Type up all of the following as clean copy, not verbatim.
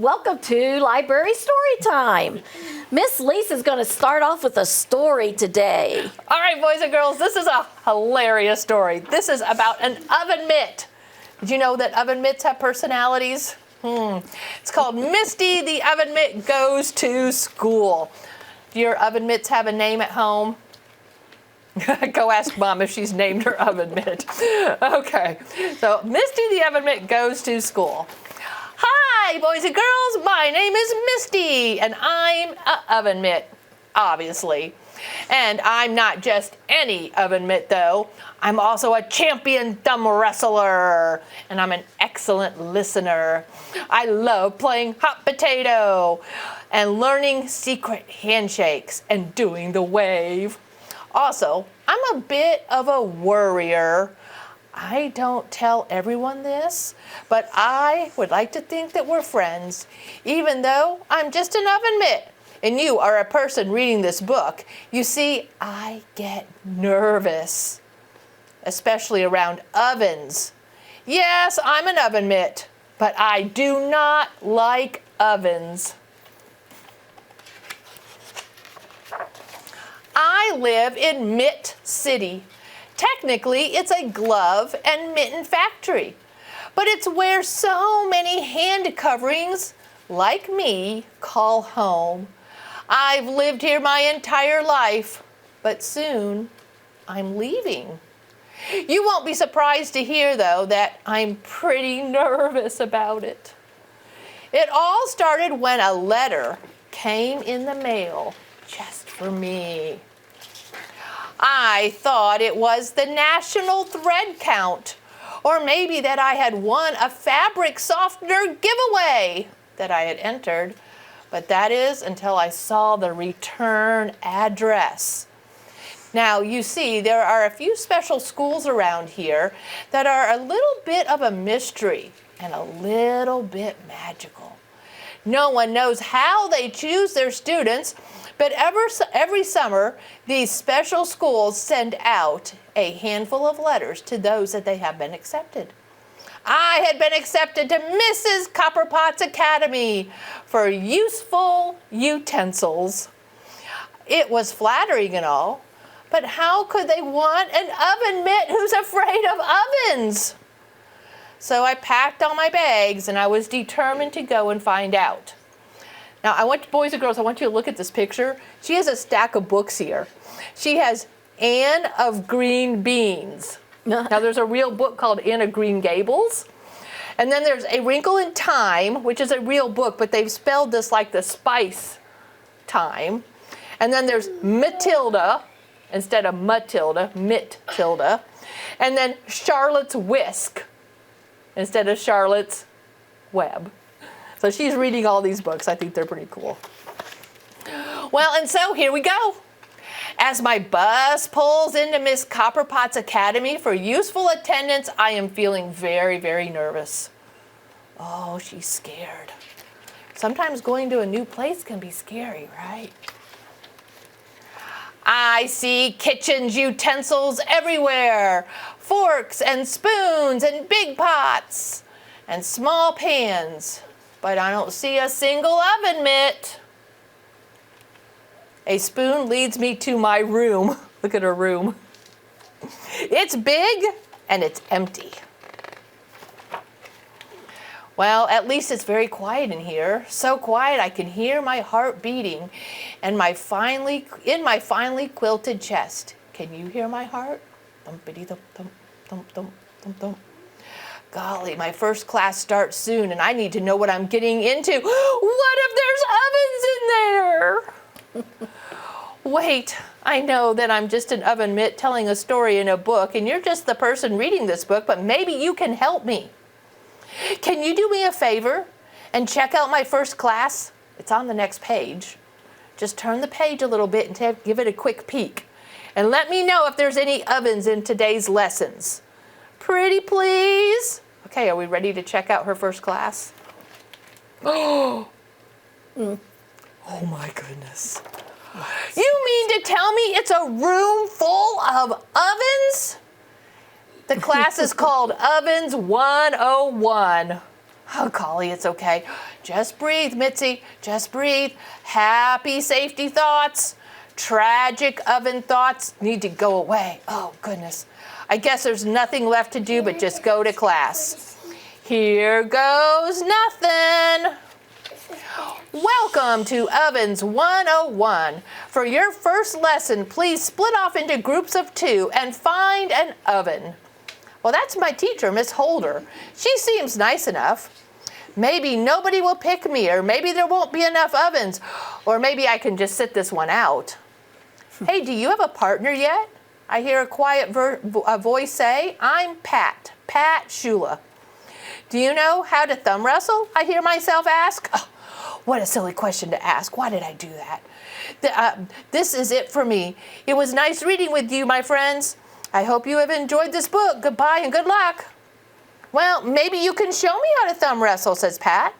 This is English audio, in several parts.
welcome to Library Storytime. Miss Lisa's going to start off with a story today. All right, boys and girls, this is a hilarious story. This is about an oven mitt. Did you know that oven mitts have personalities? It's called Misty the Oven Mitt Goes to School. Do your oven mitts have a name at home? Go ask Mom if she's named her oven mitt. Okay, so Misty the Oven Mitt Goes to School. Hi, boys and girls, my name is Misty, and I'm an oven mitt, obviously. And I'm not just any oven mitt, though. I'm also a champion thumb wrestler, and I'm an excellent listener. I love playing hot potato and learning secret handshakes and doing the wave. Also, I'm a bit of a worrier. I don't tell everyone this, but I would like to think that we're friends, even though I'm just an oven mitt and you are a person reading this book. You see, I get nervous, especially around ovens. Yes, I'm an oven mitt, but I do not like ovens. I live in Mitt City. Technically, it's a glove and mitten factory, but it's where so many hand coverings, like me, call home. I've lived here my entire life, but soon I'm leaving. You won't be surprised to hear, though, that I'm pretty nervous about it. It all started when a letter came in the mail just for me. I thought it was the national thread count, or maybe that I had won a fabric softener giveaway that I had entered, but that is until I saw the return address. Now, you see, there are a few special schools around here that are a little bit of a mystery and a little bit magical. No one knows how they choose their students, but every summer, these special schools send out a handful of letters to those that they have been accepted. I had been accepted to Mrs. Copperpot's Academy for useful utensils. It was flattering and all, but how could they want an oven mitt who's afraid of ovens? So I packed all my bags and I was determined to go and find out. Now, boys and girls, I want you to look at this picture. She has a stack of books here. She has Anne of Green Beans. Now, there's a real book called Anne of Green Gables. And then there's A Wrinkle in Time, which is a real book, but they've spelled this like the spice time. And then there's Matilda, instead of Matilda, Mittilda. And then Charlotte's Whisk, instead of Charlotte's Web. So she's reading all these books. I think they're pretty cool. Well, and so here we go. As my bus pulls into Miss Copperpot's Academy for useful attendance, I am feeling very, very nervous. Oh, she's scared. Sometimes going to a new place can be scary, right? I see kitchen utensils everywhere. Forks and spoons and big pots and small pans. But I don't see a single oven mitt. A spoon leads me to my room. Look at her room. It's big and it's empty. Well, at least it's very quiet in here. So quiet I can hear my heart beating and in my finely quilted chest. Can you hear my heart? Thumpity thump thump thump thump thump thump. Golly, my first class starts soon, and I need to know what I'm getting into. What if there's ovens in there? Wait, I know that I'm just an oven mitt telling a story in a book, and you're just the person reading this book, but maybe you can help me. Can you do me a favor and check out my first class? It's on the next page. Just turn the page a little bit and give it a quick peek. And let me know if there's any ovens in today's lessons. Pretty please. Okay, are we ready to check out her first class? Oh my goodness. You mean to tell me it's a room full of ovens? The class is called Ovens 101. Oh, golly, it's okay. Just breathe, Mitzi. Just breathe. Happy safety thoughts, tragic oven thoughts need to go away. Oh, goodness. I guess there's nothing left to do but just go to class. Here goes nothing. Welcome to Ovens 101. For your first lesson, please split off into groups of 2 and find an oven. Well, that's my teacher, Miss Holder. She seems nice enough. Maybe nobody will pick me, or maybe there won't be enough ovens, or maybe I can just sit this one out. Hey, do you have a partner yet? I hear a quiet voice say, I'm Pat Shula. Do you know how to thumb wrestle? I hear myself ask. Oh, what a silly question to ask. Why did I do that? This is it for me. It was nice reading with you, my friends. I hope you have enjoyed this book. Goodbye and good luck. Well, maybe you can show me how to thumb wrestle, says Pat.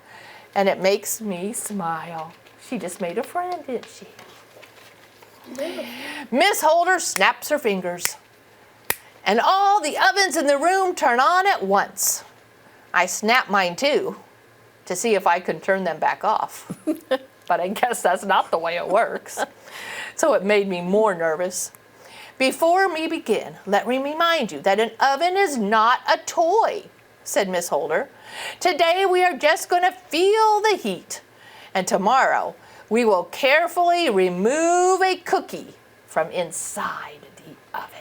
And it makes me smile. She just made a friend, didn't she? Miss Holder snaps her fingers. And all the ovens in the room turn on at once. I snap mine too, to see if I can turn them back off. But I guess that's not the way it works. So it made me more nervous. Before we begin, let me remind you that an oven is not a toy, said Miss Holder. Today we are just going to feel the heat. And tomorrow we will carefully remove a cookie from inside the oven.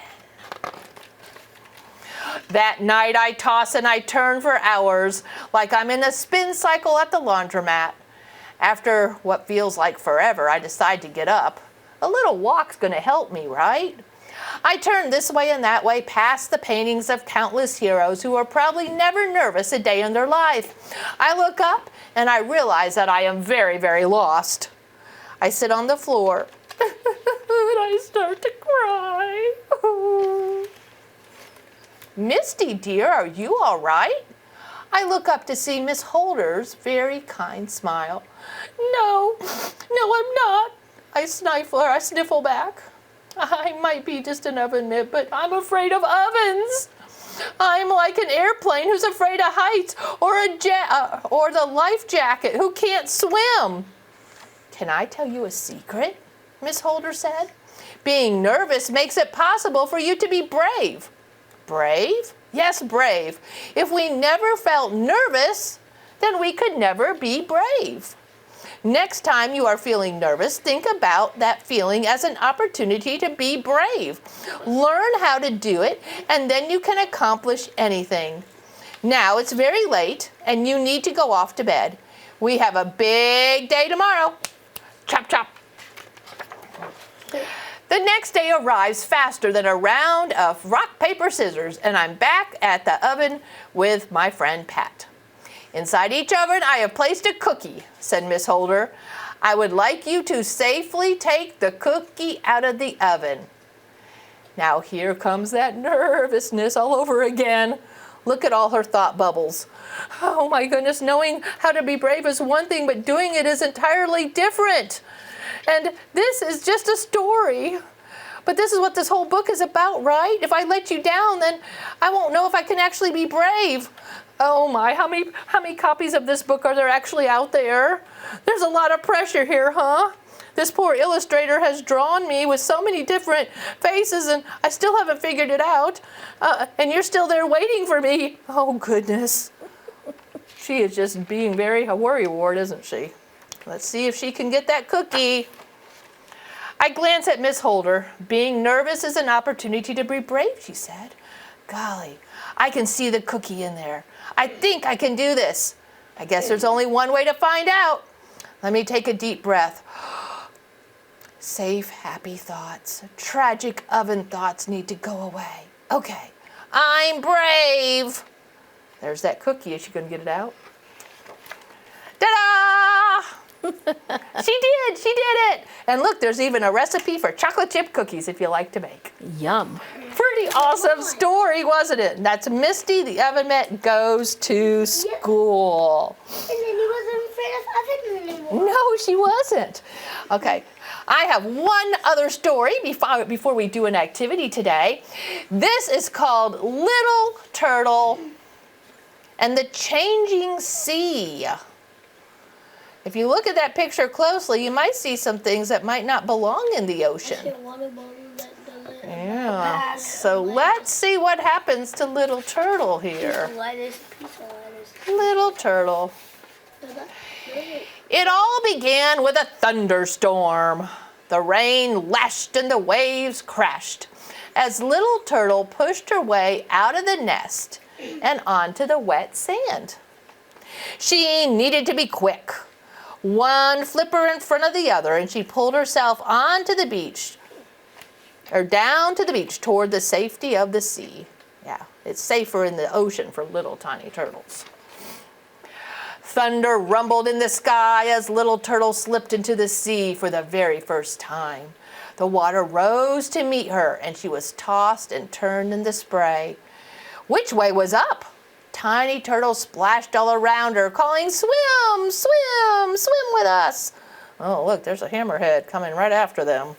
That night I toss and I turn for hours like I'm in a spin cycle at the laundromat. After what feels like forever, I decide to get up. A little walk's going to help me, right? I turn this way and that way past the paintings of countless heroes who are probably never nervous a day in their life. I look up and I realize that I am very, very lost. I sit on the floor and I start to cry. Misty, dear, are you all right? I look up to see Miss Holder's very kind smile. No, I'm not. I sniffle back. I might be just an oven mitt, but I'm afraid of ovens. I'm like an airplane who's afraid of heights, or the life jacket who can't swim. Can I tell you a secret? Miss Holder said. Being nervous makes it possible for you to be brave. Brave? Yes, brave. If we never felt nervous, then we could never be brave. Next time you are feeling nervous, think about that feeling as an opportunity to be brave. Learn how to do it, and then you can accomplish anything. Now it's very late, and you need to go off to bed. We have a big day tomorrow. Chop, chop. The next day arrives faster than a round of rock, paper, scissors, and I'm back at the oven with my friend Pat. Inside each oven, I have placed a cookie, said Miss Holder. I would like you to safely take the cookie out of the oven. Now here comes that nervousness all over again. Look at all her thought bubbles. Oh my goodness, knowing how to be brave is one thing, but doing it is entirely different. And this is just a story. But this is what this whole book is about, right? If I let you down, then I won't know if I can actually be brave. Oh my, how many copies of this book are there actually out there? There's a lot of pressure here, huh? This poor illustrator has drawn me with so many different faces, and I still haven't figured it out. And you're still there waiting for me. Oh, goodness. She is just being very a worrywart, isn't she? Let's see if she can get that cookie. I glance at Miss Holder. Being nervous is an opportunity to be brave, she said. Golly, I can see the cookie in there. I think I can do this. I guess there's only one way to find out. Let me take a deep breath. Safe, happy thoughts. Tragic oven thoughts need to go away. Okay, I'm brave. There's that cookie. Is she going to get it out? Ta-da! She did it. And look, there's even a recipe for chocolate chip cookies if you like to make. Yum. Pretty awesome story, wasn't it? And that's Misty, the oven mitt, goes to school. And then he wasn't afraid of ovens anymore. No, she wasn't. Okay, I have one other story before we do an activity today. This is called Little Turtle and the changing sea. If you look at that picture closely, you might see some things that might not belong in the ocean. Yeah, so let's see what happens to little turtle here. Little turtle. It all began with a thunderstorm. The rain lashed and the waves crashed as little turtle pushed her way out of the nest and onto the wet sand. She needed to be quick. One flipper in front of the other, and she pulled herself onto the beach, or down to the beach toward the safety of the sea. Yeah, it's safer in the ocean for little tiny turtles. Thunder rumbled in the sky as little turtle slipped into the sea for the very first time. The water rose to meet her, and she was tossed and turned in the spray. Which way was up? Tiny turtles splashed all around her, calling, "Swim, swim, swim with us." Oh, look, there's a hammerhead coming right after them.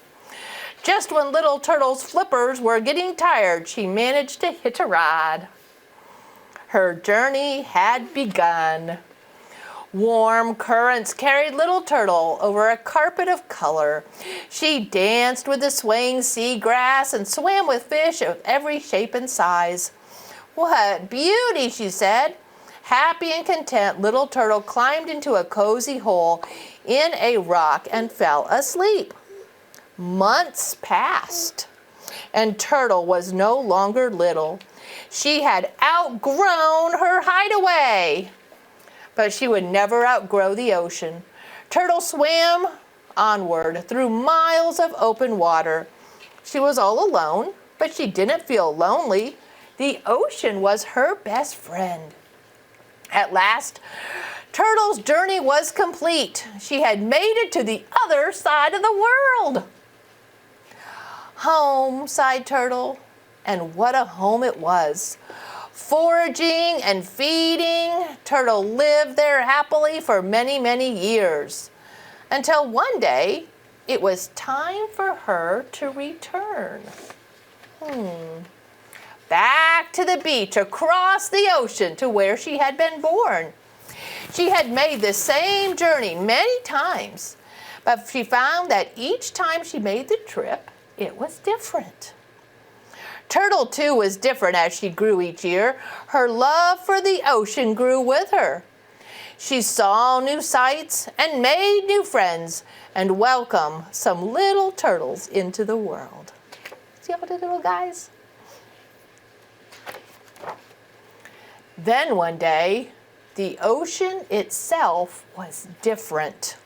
Just when little turtle's flippers were getting tired, she managed to hitch a ride. Her journey had begun. Warm currents carried little turtle over a carpet of color. She danced with the swaying sea grass and swam with fish of every shape and size. "What beauty," she said. Happy and content, little turtle climbed into a cozy hole in a rock and fell asleep. Months passed, and Turtle was no longer little. She had outgrown her hideaway. But she would never outgrow the ocean. Turtle swam onward through miles of open water. She was all alone, but she didn't feel lonely. The ocean was her best friend. At last, Turtle's journey was complete. She had made it to the other side of the world. "Home," sighed Turtle, and what a home it was. Foraging and feeding, Turtle lived there happily for many, many years, until one day it was time for her to return. Back to the beach across the ocean to where she had been born. She had made the same journey many times, but she found that each time she made the trip, it was different. Turtle, too, was different as she grew each year. Her love for the ocean grew with her. She saw new sights and made new friends and welcomed some little turtles into the world. See all the little guys? Then one day, the ocean itself was different.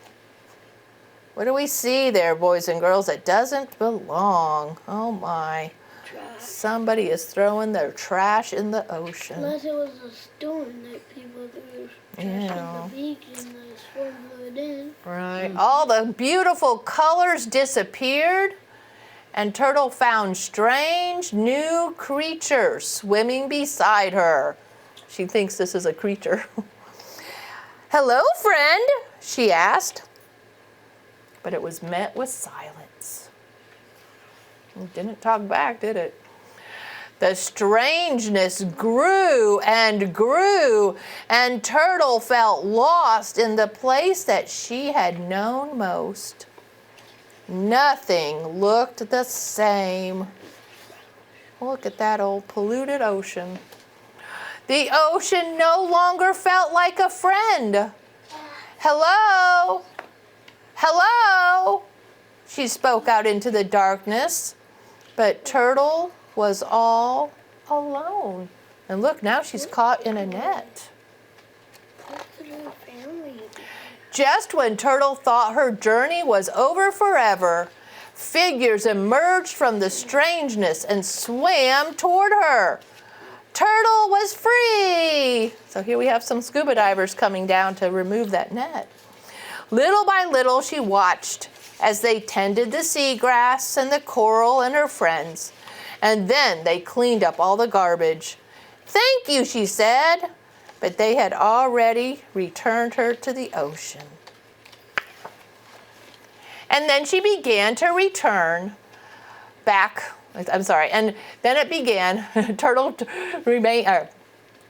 What do we see there, boys and girls? It doesn't belong. Oh my. Somebody is throwing their trash in the ocean. Unless it was a storm that people threw trash on the beach and the storm blew it in. Right. All the beautiful colors disappeared, and Turtle found strange new creatures swimming beside her. She thinks this is a creature. "Hello, friend," she asked. But it was met with silence. It didn't talk back, did it? The strangeness grew and grew, and Turtle felt lost in the place that she had known most. Nothing looked the same. Look at that old polluted ocean. The ocean no longer felt like a friend. "Hello? Hello?" She spoke out into the darkness, but Turtle was all alone. And look, now she's caught in a net. What could her family be? Just when Turtle thought her journey was over forever, figures emerged from the strangeness and swam toward her. Turtle was free. So here we have some scuba divers coming down to remove that net. Little by little, she watched as they tended the seagrass and the coral and her friends. And then they cleaned up all the garbage. "Thank you," she said, but they had already returned her to the ocean. And then she began to return back. And then it began. Turtle remained.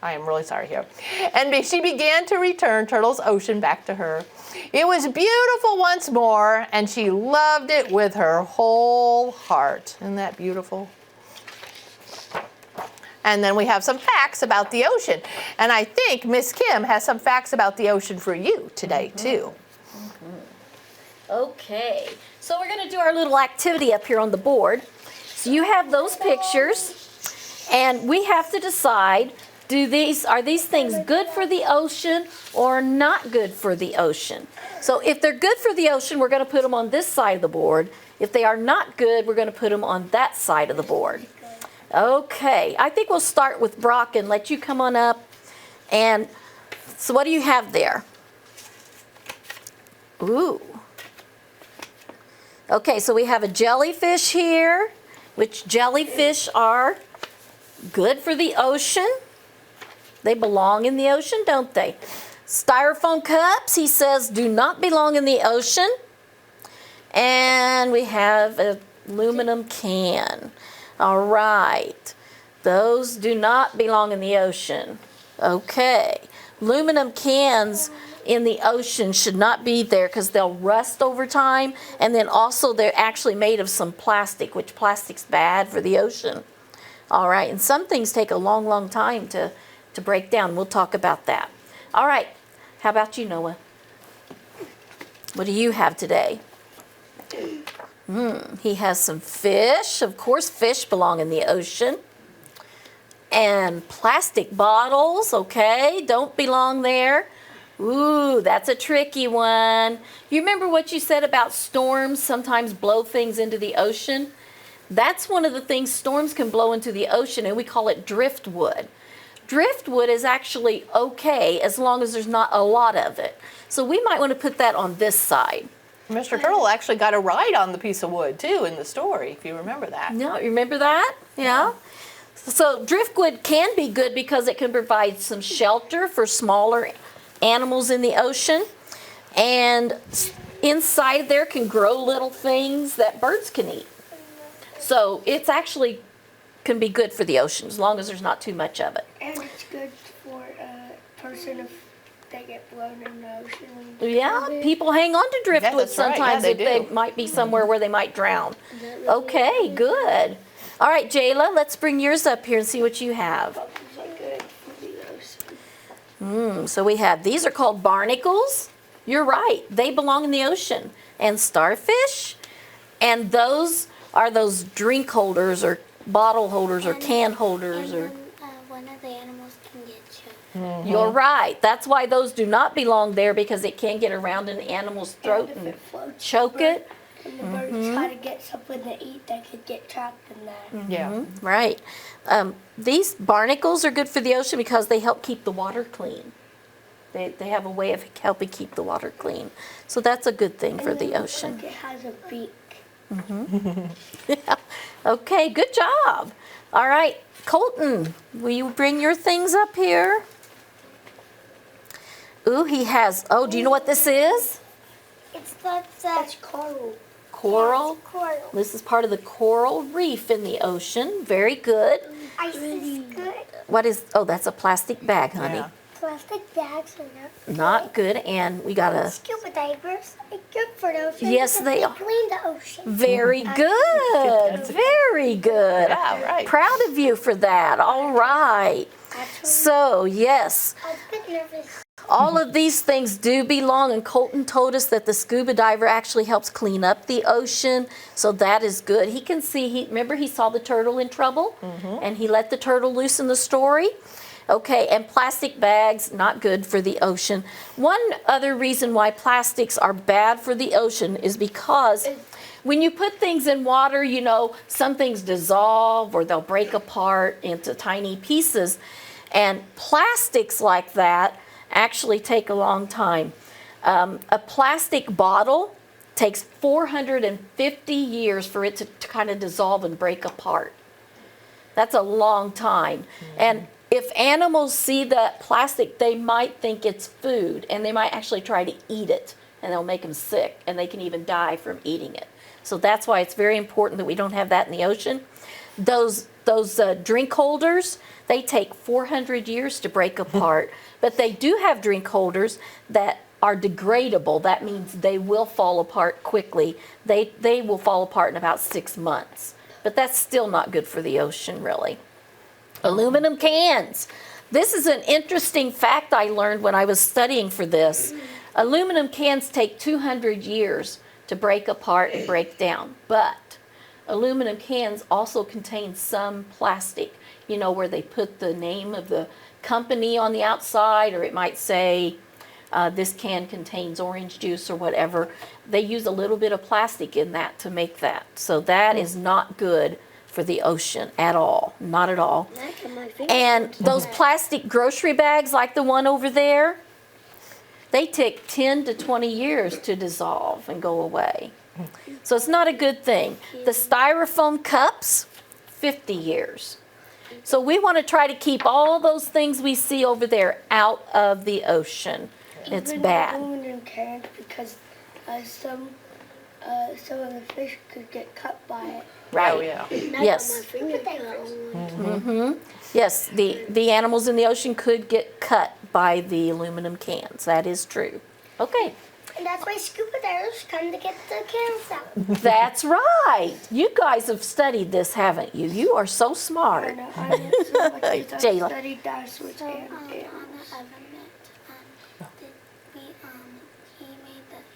I am really sorry here. And she began to return Turtle's ocean back to her. It was beautiful once more, and she loved it with her whole heart. Isn't that beautiful? And then we have some facts about the ocean. And I think Miss Kim has some facts about the ocean for you today, too. Okay, so we're going to do our little activity up here on the board. So you have those pictures, and we have to decide, are these things good for the ocean or not good for the ocean? So if they're good for the ocean, we're going to put them on this side of the board. If they are not good, we're going to put them on that side of the board. Okay, I think we'll start with Brock and let you come on up. And so what do you have there? Ooh. Okay, so we have a jellyfish here, which jellyfish are good for the ocean. They belong in the ocean, don't they? Styrofoam cups, he says, do not belong in the ocean. And we have an aluminum can. All right, those do not belong in the ocean. Okay, aluminum cans in the ocean should not be there because they'll rust over time, and then also they're actually made of some plastic, which plastic's bad for the ocean. All right, and some things take a long, long time to break down. We'll talk about that. All right, how about you, Noah? What do you have today? He has some fish. Of course, fish belong in the ocean. And plastic bottles, okay, don't belong there. Ooh, that's a tricky one. You remember what you said about storms sometimes blow things into the ocean? That's one of the things storms can blow into the ocean, and we call it driftwood. Driftwood is actually okay as long as there's not a lot of it. So we might want to put that on this side. Mr. Turtle actually got a ride on the piece of wood, too, in the story, if you remember that. No, you remember that? Yeah. So driftwood can be good because it can provide some shelter for smaller animals in the ocean. And inside there can grow little things that birds can eat. So it's actually can be good for the ocean as long as there's not too much of it. And it's good for a person if they get blown in the ocean. Yeah, people hang on to driftwood that's right. sometimes Yeah, if they they do. might be somewhere where they might drown. Okay, good. All right, Jayla, let's bring yours up here and see what you have. Bubbles are good for the ocean. So we have, these are called barnacles. You're right, they belong in the ocean. And starfish, and those are those drink holders or bottle holders or can holders. Or One of the animals can get choked. You're right, that's why those do not belong there because it can get around an animal's throat And if and it floats choke over it. and the birds try to get something to eat, they could get trapped in that. Yeah. Right. These barnacles are good for the ocean because they help keep the water clean. They have a way of helping keep the water clean. So that's a good thing for And the it looks ocean. like it has a beak. Yeah. Okay, good job. All right, Colton, will you bring your things up here? Ooh, he has, oh, do you know what this is? That's coral. Coral. Coral. This is part of the coral reef in the ocean. Very good. Ice is good. What is, oh, that's a plastic bag, honey. Yeah. Plastic bags are Not good, and we got a Scuba divers are good for the ocean. Yes, because they are. clean the ocean. very good. Very good. Yeah, right. Proud of you for that. All right. Actually, So, yes. I was a bit nervous. All of these things do belong, and Colton told us that the scuba diver actually helps clean up the ocean, so that is good. He can see, remember he saw the turtle in trouble, and he let the turtle loose in the story? Okay, and plastic bags, not good for the ocean. One other reason why plastics are bad for the ocean is because when you put things in water, you know, some things dissolve or they'll break apart into tiny pieces, and plastics like that actually take a long time. A plastic bottle takes 450 years for it to kind of dissolve and break apart. That's a long time. And if animals see that plastic, they might think it's food, and they might actually try to eat it, and it'll make them sick, and they can even die from eating it. So that's why it's very important that we don't have that in the ocean. those drink holders, they take 400 years to break apart. But they do have drink holders that are degradable. That means they will fall apart quickly. They will fall apart in about 6 months. But that's still not good for the ocean, really. Aluminum cans. This is an interesting fact I learned when I was studying for this. Aluminum cans take 200 years to break apart and break down. But aluminum cans also contain some plastic, you know, where they put the name of the company on the outside, or it might say this can contains orange juice or whatever. They use a little bit of plastic in that to make that. So that is not good for the ocean at all, not at all. And those plastic grocery bags like the one over there, they take 10 to 20 years to dissolve and go away. So it's not a good thing. The styrofoam cups, 50 years. So we want to try to keep all those things we see over there out of the ocean. It's bad. Aluminum cans, because some of the fish could get cut by it. Right. Oh, yeah. Yes. Yes, the animals in the ocean could get cut by the aluminum cans. That is true. Okay. And that's why scuba divers come to get the cans out. That's right. You guys have studied this, haven't you? You are so smart. Jayla. Studied dinosaurs So, and on the oven mitt,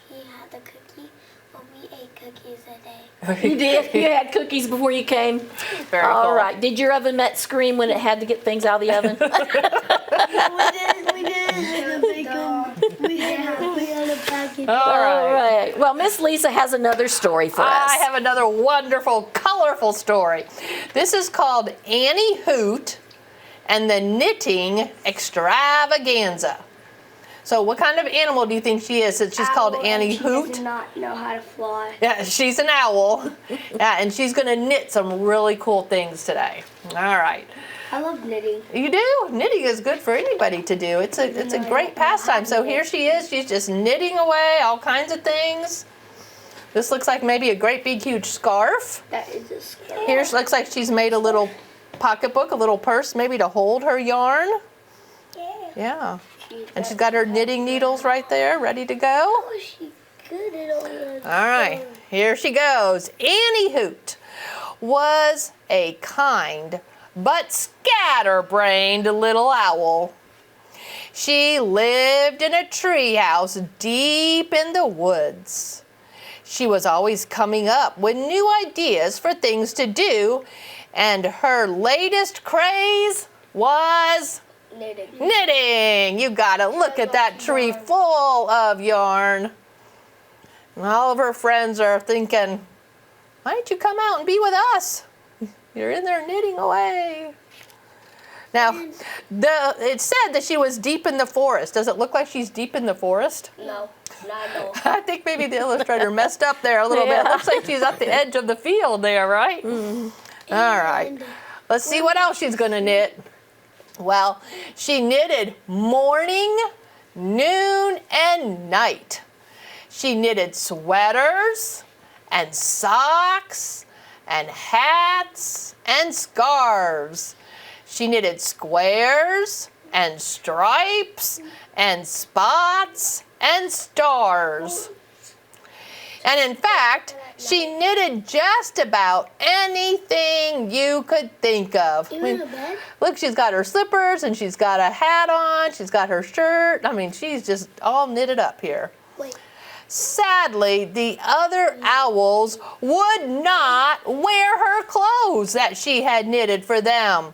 he had the cookie, but we ate cookies a day. You did? You had cookies before you came? Very All cool. right. Did your oven mitt scream when it had to get things out of the oven? we did. We had a package. All All right. right. Well, Miss Lisa has another story for us. I have another wonderful, colorful story. This is called Annie Hoot and the Knitting Extravaganza. So what kind of animal do you think she is? She's called Annie Hoot. She does not know how to fly. Yeah, she's an owl. Yeah, and she's going to knit some really cool things today. All right. I love knitting. You do? Knitting is good for anybody to do. It's a great pastime. So here she is. She's just knitting away all kinds of things. This looks like maybe a great big huge scarf. That is a scarf. Here it looks like she's made a little pocketbook, a little purse maybe to hold her yarn. Yeah. And she's got her knitting needles right there ready to go. Oh, she's good at all that. All right, here she goes. Annie Hoot was a kind but scatterbrained little owl. She lived in a treehouse deep in the woods. She was always coming up with new ideas for things to do, and her latest craze was knitting. You gotta look at that tree full of yarn. And all of her friends are thinking, why don't you come out and be with us? You're in there knitting away. Now, it said that she was deep in the forest. Does it look like she's deep in the forest? No, not at all. I think maybe the illustrator messed up there a little bit. It looks like she's at the edge of the field there, right? All right. Let's see what else she's going to knit. Well, she knitted morning, noon, and night. She knitted sweaters and socks and hats and scarves. She knitted squares and stripes and spots and stars. And in fact, she knitted just about anything you could think of. Even a bed? Look, she's got her slippers and she's got a hat on. She's got her shirt. I mean, she's just all knitted up here. Wait. Sadly, the other owls would not wear her clothes that she had knitted for them.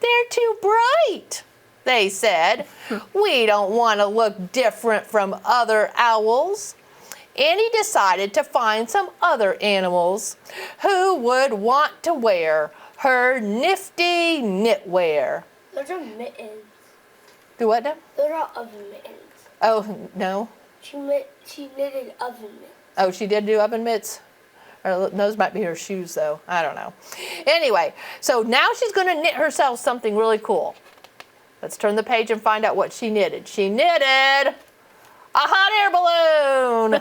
They're too bright, they said. We don't want to look different from other owls. Annie decided to find some other animals who would want to wear her nifty knitwear. Those are mittens. Do what now? Those are oven mittens. Oh, no. She knitted oven mitts. Oh, she did do oven mitts? Or those might be her shoes, though. I don't know. Anyway, so now she's going to knit herself something really cool. Let's turn the page and find out what she knitted. She knitted a hot air balloon.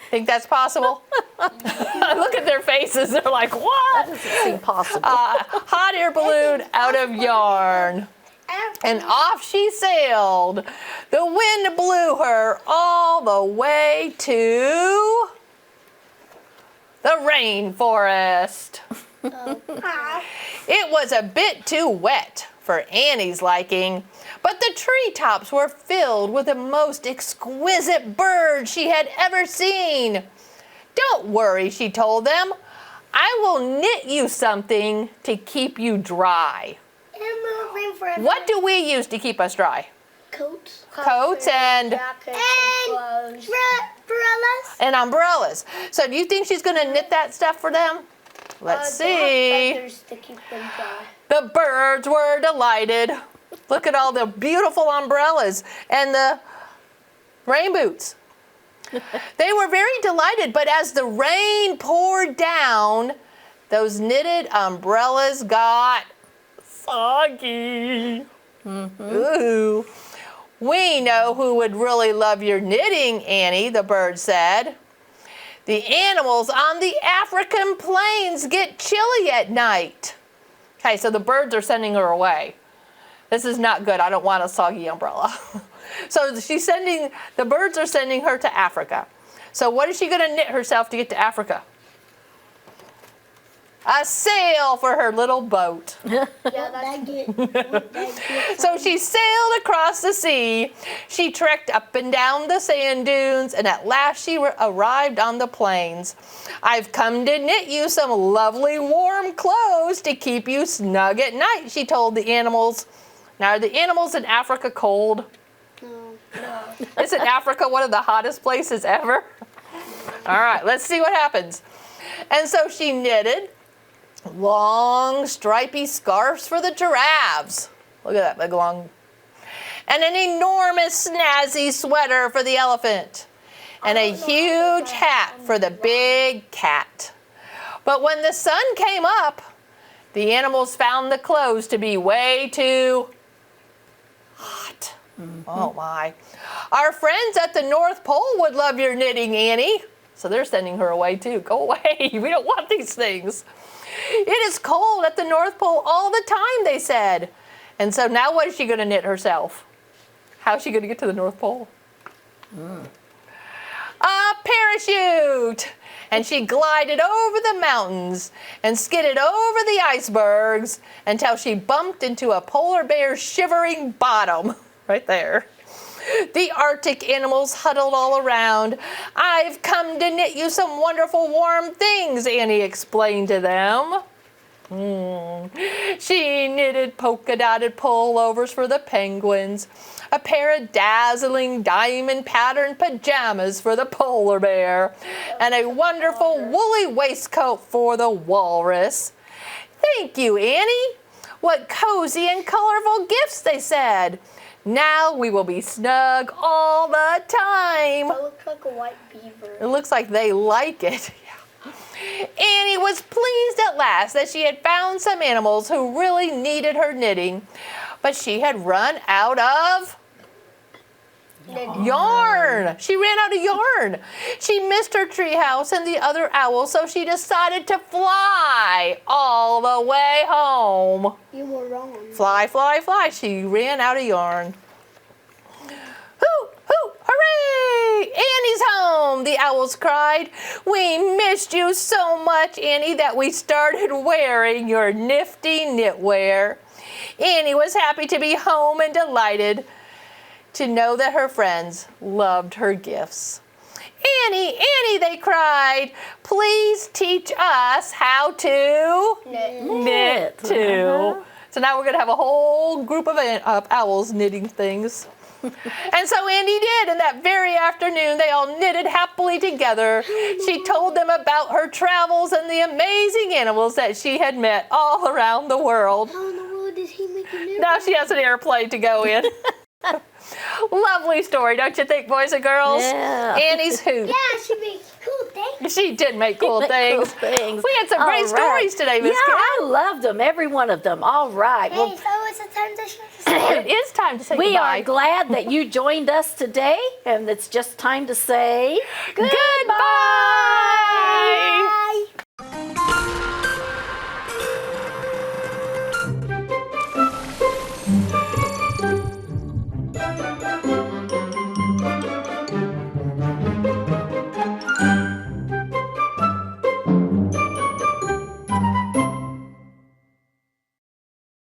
Think that's possible? Look at their faces. They're like, what? Doesn't seem possible. Hot air balloon out of yarn. And off she sailed. The wind blew her all the way to the rainforest. It was a bit too wet for Annie's liking, but the treetops were filled with the most exquisite birds she had ever seen. Don't worry, she told them. I will knit you something to keep you dry. What do we use to keep us dry? Coats. Coats and Jackets and clothes. Umbrellas. and umbrellas. So do you think she's going to knit that stuff for them? Let's see. They have feathers to keep them dry. The birds were delighted. Look at all the beautiful umbrellas and the rain boots. They were very delighted, but as the rain poured down, those knitted umbrellas got soggy. Ooh. We know who would really love your knitting, Annie, the bird said. The animals on the African plains get chilly at night. Okay, so the birds are sending her away. This is not good. I don't want a soggy umbrella. So the birds are sending her to Africa. So what is she going to knit herself to get to Africa? A sail for her little boat. Yeah, that's So she sailed across the sea. She trekked up and down the sand dunes, and at last she arrived on the plains. I've come to knit you some lovely warm clothes to keep you snug at night, she told the animals. Now, are the animals in Africa cold? no. Isn't Africa one of the hottest places ever? All right, let's see what happens. And so she knitted long stripy scarves for the giraffes. Look at that big long. And an enormous snazzy sweater for the elephant. And a huge hat for the big cat. But when the sun came up, the animals found the clothes to be way too hot. Oh my. Our friends at the North Pole would love your knitting, Annie. So they're sending her away too. Go away. We don't want these things. It is cold at the North Pole all the time, they said. And so now what is she going to knit herself? How is she going to get to the North Pole? A parachute! And she glided over the mountains and skidded over the icebergs until she bumped into a polar bear's shivering bottom. Right there. The Arctic animals huddled all around. I've come to knit you some wonderful warm things, Annie explained to them. She knitted polka-dotted pullovers for the penguins, a pair of dazzling diamond-patterned pajamas for the polar bear, and a wonderful woolly waistcoat for the walrus. Thank you, Annie. What cozy and colorful gifts, they said. Now we will be snug all the time. That looks like a white beaver. It looks like they like it. Yeah. Annie was pleased at last that she had found some animals who really needed her knitting, but she had run out of yarn. She ran out of yarn. She missed her treehouse and the other owls, so she decided to fly all the way home. You were wrong. Fly, fly, fly. She ran out of yarn. Hoo, hoo, hooray! Annie's home, the owls cried. We missed you so much, Annie, that we started wearing your nifty knitwear. Annie was happy to be home and delighted to know that her friends loved her gifts. Annie, Annie, they cried, please teach us how to knit too. So now we're going to have a whole group of owls knitting things. And so Annie did, and that very afternoon they all knitted happily together. She told them about her travels and the amazing animals that she had met all around the world. How in the world does he make a new Now she has an airplane to go in. Lovely story, don't you think, boys and girls? Yeah. Annie's hoot. Yeah, she makes cool things. She did make cool things. Cool things. We had some great All right. stories today, Miss Yeah, Kim. I loved them, every one of them. All right. Hey, Well, so it's the time to say It is time to say we goodbye. are glad that you joined us today, and it's just time to say Goodbye.